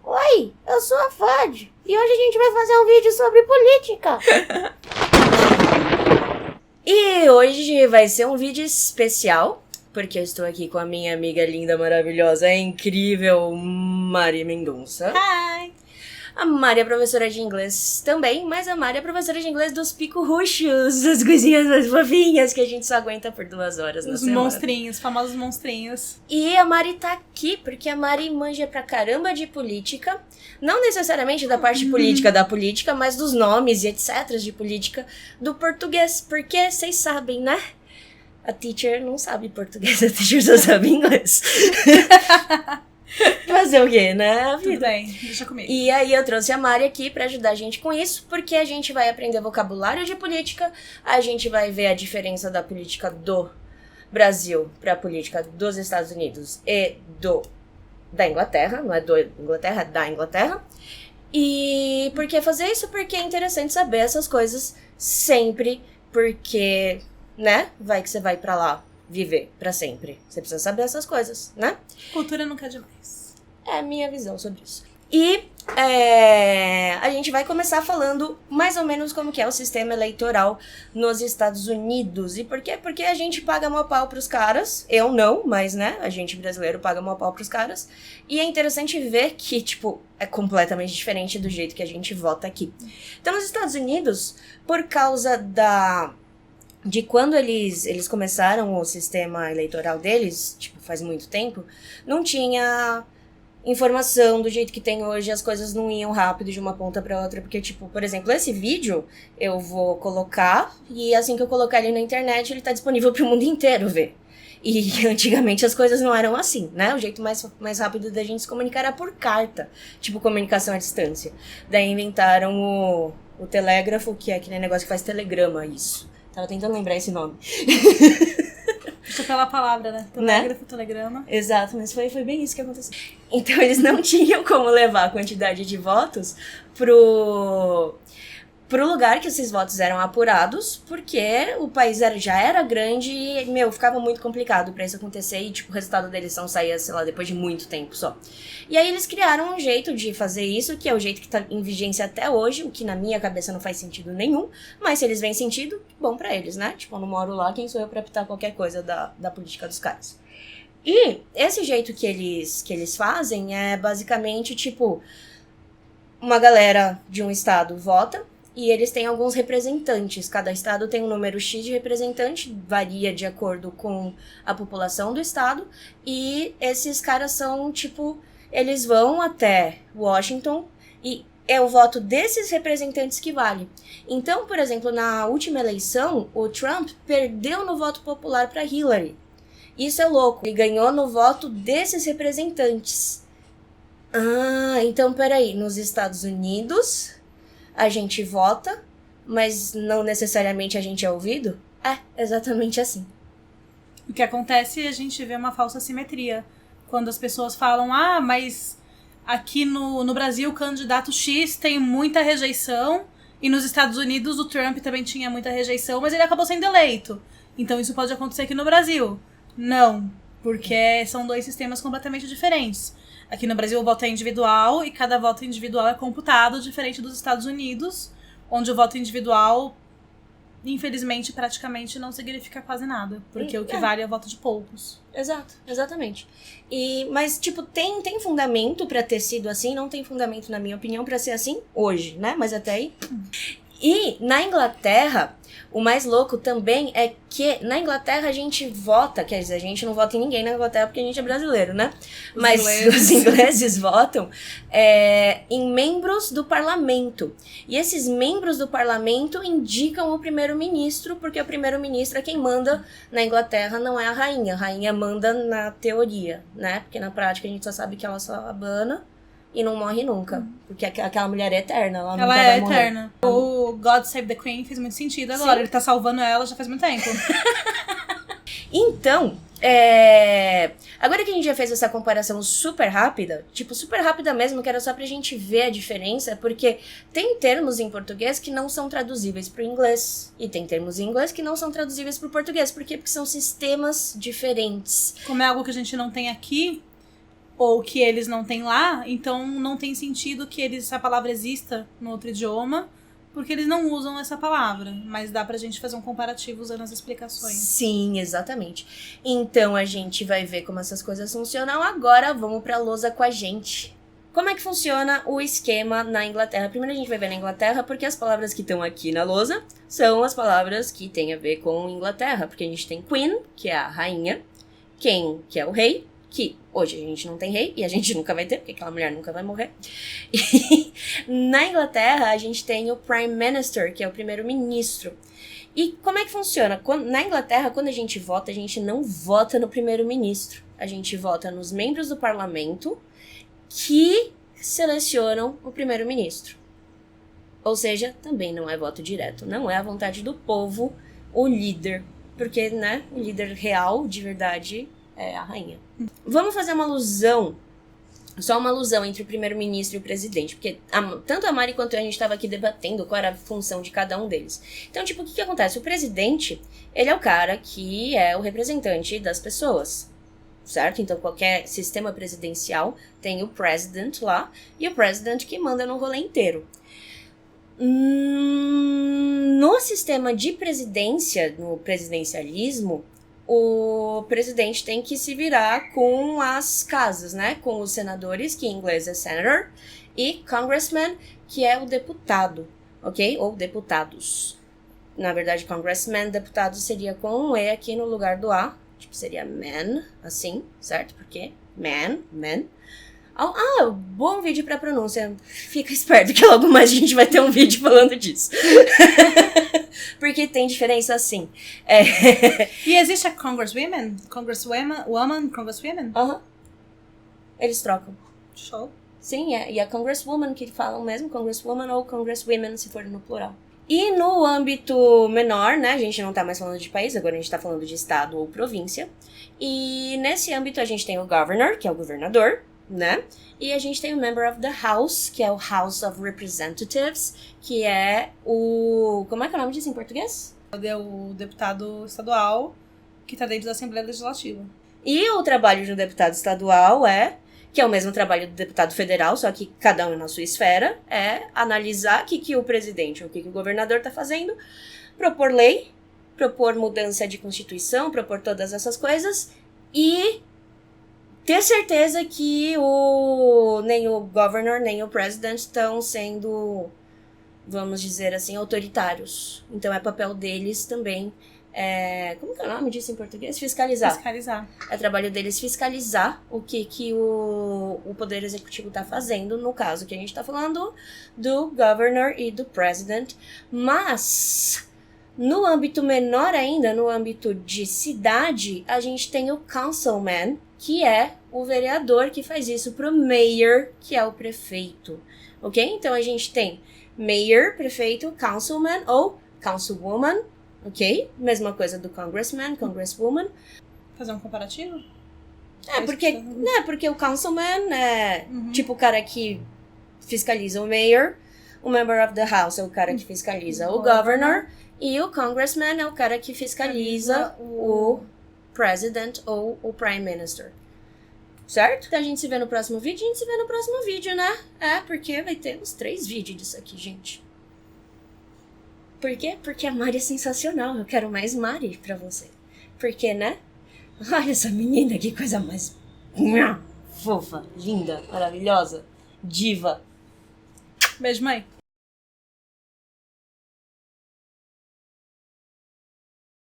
Oi, eu sou a Fad e hoje a gente vai fazer um vídeo sobre política. E hoje vai ser um vídeo especial, porque eu estou aqui com a minha amiga linda, maravilhosa, incrível, Mari Mendonça. Hi! A Mari é professora de inglês também, mas a Mari é professora de inglês dos pico-ruxos, das coisinhas mais fofinhas que a gente só aguenta por 2 horas na semana. Os monstrinhos, famosos monstrinhos. E a Mari tá aqui porque a Mari manja pra caramba de política, não necessariamente da parte política da política, mas dos nomes e etc de política do português, porque vocês sabem, né? A teacher não sabe português, a teacher só sabe inglês. Fazer o quê, né? A vida. Tudo bem, deixa comigo. E aí eu trouxe a Mari aqui pra ajudar a gente com isso, porque a gente vai aprender vocabulário de política, a gente vai ver a diferença da política do Brasil pra política dos Estados Unidos e da Inglaterra, não é do Inglaterra, é da Inglaterra. E por que fazer isso? Porque é interessante saber essas coisas sempre, porque, né, vai que você vai pra lá viver pra sempre. Você precisa saber essas coisas, né? Cultura nunca é demais. É a minha visão sobre isso. E a gente vai começar falando mais ou menos como que é o sistema eleitoral nos Estados Unidos. E por quê? Porque a gente paga mó pau pros caras. Eu não, mas, né, a gente brasileiro paga mó pau pros caras. E é interessante ver que, tipo, é completamente diferente do jeito que a gente vota aqui. Então, nos Estados Unidos, por causa de quando eles começaram o sistema eleitoral deles, tipo, faz muito tempo, não tinha informação do jeito que tem hoje, as coisas não iam rápido de uma ponta pra outra, porque, tipo, por exemplo, esse vídeo eu vou colocar e assim que eu colocar ele na internet, ele tá disponível pro mundo inteiro ver. E antigamente as coisas não eram assim, né? O jeito mais rápido da gente se comunicar era por carta, tipo, comunicação à distância. Daí inventaram o telégrafo, que é aquele negócio que faz telegrama, isso. Tava tentando lembrar esse nome. Puxa pela palavra, né? Telégrafo, telegrama. Exato, mas foi bem isso que aconteceu. Então eles não tinham como levar a quantidade de votos pro lugar que esses votos eram apurados, porque o país já era grande e, ficava muito complicado pra isso acontecer e, tipo, o resultado da eleição saía, sei lá, depois de muito tempo só. E aí eles criaram um jeito de fazer isso, que é o jeito que tá em vigência até hoje, o que na minha cabeça não faz sentido nenhum, mas se eles veem sentido, bom pra eles, né? Tipo, eu não moro lá, quem sou eu pra apitar qualquer coisa da política dos caras. E esse jeito que eles fazem é basicamente, tipo, uma galera de um estado vota, e eles têm alguns representantes. Cada estado tem um número X de representante, varia de acordo com a população do estado. E esses caras são, tipo, eles vão até Washington e é o voto desses representantes que vale. Então, por exemplo, na última eleição, o Trump perdeu no voto popular para Hillary. Isso é louco. Ele ganhou no voto desses representantes. Ah, então peraí. Nos Estados Unidos a gente vota, mas não necessariamente a gente é ouvido? É, exatamente assim. O que acontece é a gente vê uma falsa simetria. Quando as pessoas falam, mas aqui no Brasil o candidato X tem muita rejeição, e nos Estados Unidos o Trump também tinha muita rejeição, mas ele acabou sendo eleito. Então isso pode acontecer aqui no Brasil. Não, porque são 2 sistemas completamente diferentes. Aqui no Brasil o voto é individual e cada voto individual é computado, diferente dos Estados Unidos, onde o voto individual, infelizmente, praticamente não significa quase nada, porque o que vale é o voto de poucos. Exato, exatamente. Mas, tipo, tem fundamento pra ter sido assim, não tem fundamento, na minha opinião, pra ser assim hoje, né? Mas até aí... E na Inglaterra, o mais louco também é que na Inglaterra a gente vota, quer dizer, a gente não vota em ninguém na Inglaterra porque a gente é brasileiro, né? Mas os ingleses votam em membros do parlamento. E esses membros do parlamento indicam o primeiro-ministro, porque o primeiro-ministro é quem manda na Inglaterra, não é a rainha. A rainha manda na teoria, né? Porque na prática a gente só sabe que ela só abana e não morre nunca. Porque aquela mulher é eterna. Ela nunca vai morrer. Eterna. O God Save the Queen fez muito sentido agora. Sim. Ele tá salvando ela já faz muito tempo. Então, agora que a gente já fez essa comparação super rápida, tipo, super rápida mesmo, que era só pra gente ver a diferença, porque tem termos em português que não são traduzíveis pro inglês, e tem termos em inglês que não são traduzíveis pro português. Por quê? Porque são sistemas diferentes. Como é algo que a gente não tem aqui, ou que eles não têm lá, então não tem sentido que essa palavra exista no outro idioma, porque eles não usam essa palavra. Mas dá pra gente fazer um comparativo usando as explicações. Sim, exatamente. Então a gente vai ver como essas coisas funcionam. Agora vamos pra lousa com a gente. Como é que funciona o esquema na Inglaterra? Primeiro a gente vai ver na Inglaterra, porque as palavras que estão aqui na lousa são as palavras que têm a ver com Inglaterra. Porque a gente tem Queen, que é a rainha, King, que é o rei, que hoje a gente não tem rei e a gente nunca vai ter, porque aquela mulher nunca vai morrer. E na Inglaterra a gente tem o Prime Minister, que é o primeiro-ministro. E como é que funciona? Na Inglaterra, quando a gente não vota no primeiro-ministro. A gente vota nos membros do parlamento que selecionam o primeiro-ministro. Ou seja, também não é voto direto. Não é a vontade do povo, o líder. Porque, né, o líder real, de verdade, é a rainha. Vamos fazer uma alusão, só uma alusão entre o primeiro-ministro e o presidente. Porque tanto a Mari quanto eu, a gente estava aqui debatendo qual era a função de cada um deles. Então, tipo, o que acontece? O presidente, ele é o cara que é o representante das pessoas. Certo? Então, qualquer sistema presidencial tem o president lá, e o president que manda no rolê inteiro. No sistema de presidência, no presidencialismo, o presidente tem que se virar com as casas, né? Com os senadores, que em inglês é senator, e congressman, que é o deputado, ok? Ou deputados. Na verdade, congressman, deputado seria com um E aqui no lugar do A. Tipo, seria man, assim, certo? Porque man. Bom vídeo pra pronúncia. Fica esperto que logo mais a gente vai ter um vídeo falando disso. Porque tem diferença, assim. E existe a congresswomen? Congresswomen? Aham. Eles trocam. Show. Sim, e a congresswoman que falam mesmo, congresswoman ou congresswomen, se for no plural. E no âmbito menor, né, a gente não tá mais falando de país, agora a gente tá falando de estado ou província. E nesse âmbito a gente tem o governor, que é o governador, né? E a gente tem o member of the house, que é o House of Representatives, que é o... Como é que é o nome disso em português? É o deputado estadual que tá dentro da Assembleia Legislativa. E o trabalho de um deputado estadual que é o mesmo trabalho do deputado federal, só que cada um na sua esfera, é analisar o que o presidente, o que o governador está fazendo, propor lei, propor mudança de constituição, propor todas essas coisas e ter certeza que nem o governor, nem o president estão sendo, vamos dizer assim, autoritários. Então é papel deles também. Como que é o nome disso em português? Fiscalizar. É trabalho deles fiscalizar o que o Poder Executivo está fazendo, no caso que a gente está falando do governor e do president. Mas, no âmbito menor ainda, no âmbito de cidade, a gente tem o councilman, que é o vereador que faz isso pro mayor, que é o prefeito. Ok? Então a gente tem mayor, prefeito, councilman ou councilwoman. Ok? Mesma coisa do congressman, congresswoman. Fazer um comparativo? Porque o councilman é tipo o cara que fiscaliza o mayor, o member of the house é o cara que fiscaliza o governor, e o congressman é o cara que fiscaliza o president ou o prime minister. Certo? Então a gente se vê no próximo vídeo, né? Porque vai ter uns 3 vídeos disso aqui, gente. Por quê? Porque a Mari é sensacional. Eu quero mais Mari pra você. Porque, né? Olha essa menina, que coisa mais fofa, linda, maravilhosa, diva. Beijo, mãe.